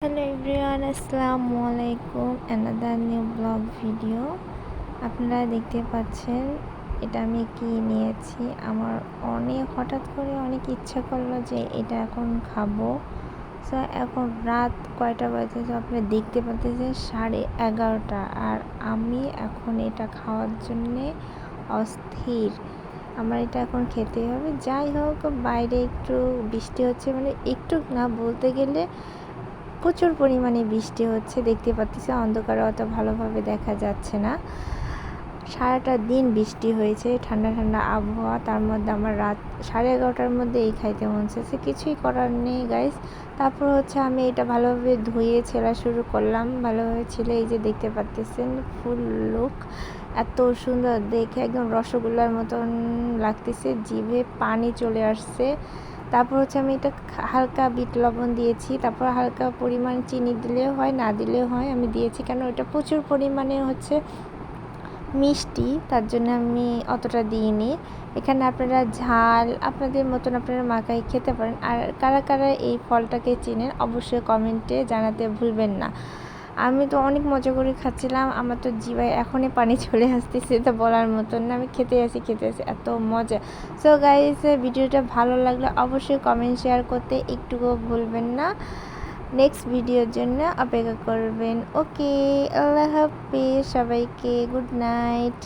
Hello everyone, আসসালামু আলাইকুম। Another new blog video. আপনারা দেখতে পাচ্ছেন এটা আমি কি নিয়েছি। আমার হঠাৎ করে অনেক ইচ্ছা করলো যে এটা এখন খাবো। সো এখন রাত কয়টা বাজে, তো আপনারা দেখতে পাচ্ছেন 11:30। আর আমি এখন এটা খাওয়ার জন্যে অস্থির। আমার এটা এখন খেতেই হবে। যাই হোক, বাইরে একটু বৃষ্টি হচ্ছে, মানে একটু না বলতে গেলে প্রচুর পরিমাণে বৃষ্টি হচ্ছে। দেখতে পাচ্ছি অন্ধকারে অত ভালোভাবে দেখা যাচ্ছে না। সারাটা দিন বৃষ্টি হয়েছে, ঠান্ডা ঠান্ডা আবহাওয়া। তার মধ্যে আমার রাত 11:30টার মধ্যে এই খাইতে মন চাইছে, কিছুই করার নেই গাইস। তারপর আমি এটা ভালোভাবে ধুয়ে ছেলা শুরু করলাম। ভালোভাবে ছেলে এই যে দেখতে পাচ্ছেন ফুল লুক, এত সুন্দর দেখে, একদম রসগোল্লার মতন লাগতেছে, জিভে পানি চলে আসছে। তারপর আমি এটা হালকা বিট লবণ দিয়েছি। তারপর হালকা পরিমাণ চিনি দিলেও হয়, না দিলেও হয়, আমি দিয়েছি কেন এটা প্রচুর পরিমাণে মিষ্টি, তার জন্য আমি অতটা দিইনি। এখানে আপনারা ঝাল আপনাদের মতন আপনারা মাখাই খেতে পারেন। আর কারা কারা এই ফলটাকে চেনেন অবশ্যই কমেন্টে জানাতে ভুলবেন না। আমি তো অনেক মজা করে খাচ্ছিলাম, আমার তো জিভায় এখনই পানি চলে আসতেছে, তো বলার মতন না। আমি খেতে আসি এত মজা। সো গাইস, ভিডিওটা ভালো লাগলে অবশ্যই কমেন্ট শেয়ার করতে একটুকুও ভুলবেন না। নেক্সট ভিডিওর জন্য অপেক্ষা করবেন। ওকে, আল্লাহ হাফেজ সবাইকে, গুড নাইট।